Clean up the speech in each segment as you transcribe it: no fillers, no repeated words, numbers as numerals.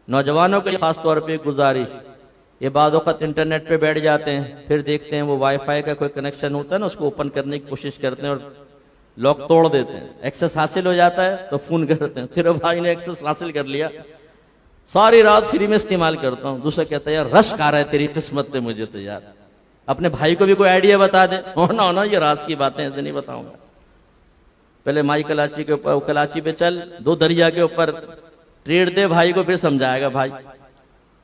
नौजवानों के लिए खास तौर पे गुजारिश, ये बाद वक़्त इंटरनेट पे बैठ जाते हैं, फिर देखते हैं वो वाईफाई का कोई कनेक्शन होता है ना, उसको ओपन करने की कोशिश करते हैं और लॉक तोड़ देते हैं। एक्सेस हासिल हो जाता है तो फोन करते हैं, तेरे भाई ने एक्सेस हासिल कर लिया, सारी रात फ्री में इस्तेमाल करता हूँ। दूसरा कहता है यार रश्क आ रहा है तेरी किस्मत पे, मुझे तो यार अपने भाई को भी कोई आइडिया बता दे। ना ये राज की बातें ऐसे नहीं बताऊंगा, पहले माई कलाची के ऊपर, कलाची पे चल, दो दरिया के ऊपर ट्रेड दे भाई को, फिर समझाएगा भाई।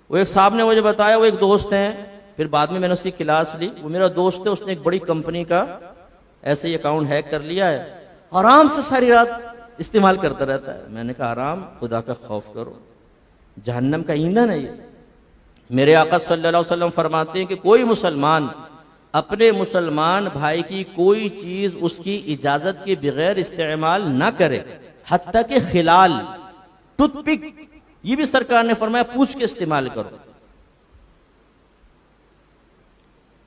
वो एक साहब ने मुझे बताया, वो एक दोस्त हैं, फिर बाद में मैंने उसकी क्लास ली, वो मेरा दोस्त है, उसने एक बड़ी कंपनी का ऐसे ही अकाउंट हैक कर लिया है, आराम से सारी रात इस्तेमाल करता रहता है। मैंने कहा आराम, खुदा का खौफ करो, जहन्नम का ईंधन है ये। मेरे आका सल्लल्लाहु अलैहि वसल्लम फरमाते हैं कि कोई मुसलमान अपने मुसलमान भाई की कोई चीज उसकी इजाजत के बगैर इस्तेमाल ना करे, हत्ता के खिलाल, टूथपिक, ये भी सरकार ने फरमाया पूछ के इस्तेमाल करो।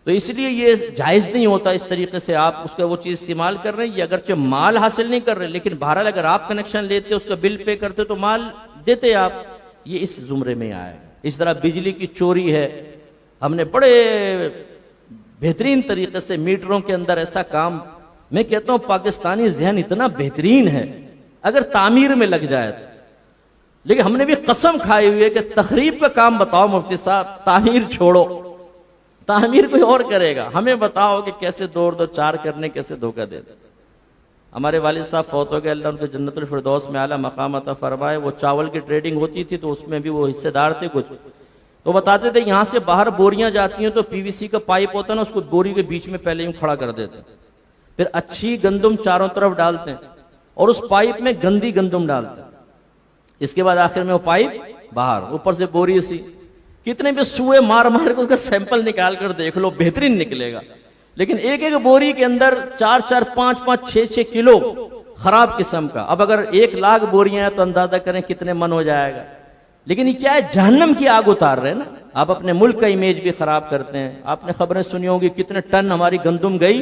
तो इसलिए ये जायज नहीं होता इस तरीके से आप उसका वो चीज इस्तेमाल कर रहे हैं। ये अगरचे माल हासिल नहीं कर रहे, लेकिन बहरहाल अगर आप कनेक्शन लेते, उसका बिल पे करते तो माल देते आप, ये इस जुमरे में आएगा। इस तरह बिजली की चोरी है, हमने बड़े बेहतरीन तरीके से मीटरों के अंदर ऐसा काम, मैं कहता हूं पाकिस्तानी जहन इतना बेहतरीन है, अगर तामीर में लग जाए तो। लेकिन हमने भी कसम खाई हुई है कि तखरीब का काम बताओ मुफ्ती साहब, तामीर छोड़ो, तामीर कोई और करेगा, हमें बताओ कि कैसे दो चार करने, कैसे धोखा दे। हमारे वालिद साहब फौत हो गए, अल्लाह उनको जन्नतुल फिरदौस में आला मकाम अता फरमाए। वो चावल की ट्रेडिंग होती थी तो उसमें भी वो हिस्सेदार थे कुछ, तो बताते थे यहां से बाहर बोरियां जाती हैं तो पीवीसी का पाइप होता है ना, उसको बोरी के बीच में पहले यूं खड़ा कर देते हैं, फिर अच्छी गंदुम चारों तरफ डालते हैं और उस पाइप में गंदी गंदुम डालते हैं, इसके बाद आखिर में वो पाइप बाहर, ऊपर से बोरी सी, कितने भी सुए मार मार के उसका सैंपल निकाल कर देख लो, बेहतरीन निकलेगा। लेकिन एक एक बोरी के अंदर 4-4, 5-5, 6-6 किलो खराब किस्म का। अब अगर 1 लाख बोरियां हैं तो अंदाजा करें कितने मन हो जाएगा। लेकिन ये क्या है, जहन्नम की आग उतार रहे हैं ना। आप अपने मुल्क का इमेज भी खराब करते हैं। आपने खबरें सुनी होंगी कितने टन हमारी गंदुम गई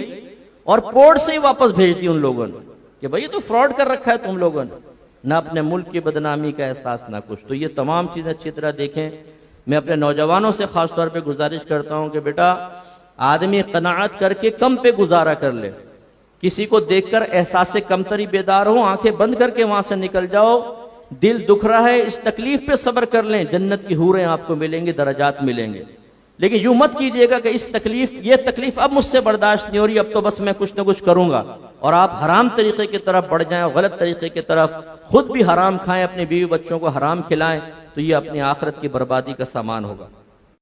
और पोर्ट से ही वापस भेज दी उन लोगों ने कि भाई ये तो फ्रॉड कर रखा है तुम लोगों ने, ना अपने मुल्क की बदनामी का एहसास ना कुछ। तो ये तमाम चीजें अच्छी तरह देखें। मैं अपने नौजवानों से खास तौर पर गुजारिश करता हूं कि बेटा आदमी कनाअत करके कम पे गुजारा कर ले, किसी को देखकर एहसास से कमतरी बेदार हो, आंखें बंद करके वहां से निकल जाओ। दिल दुख रहा है, इस तकलीफ पे सब्र कर लें, जन्नत की हूरें आपको मिलेंगी, दर्जात मिलेंगे। लेकिन यूं मत कीजिएगा कि इस तकलीफ, ये तकलीफ अब मुझसे बर्दाश्त नहीं हो रही, अब तो बस मैं कुछ ना कुछ करूंगा, और आप हराम तरीके की तरफ बढ़ जाएं, गलत तरीके की तरफ, खुद भी हराम खाएं, अपने बीवी बच्चों को हराम खिलाएं, तो ये अपनी आखिरत की बर्बादी का सामान होगा।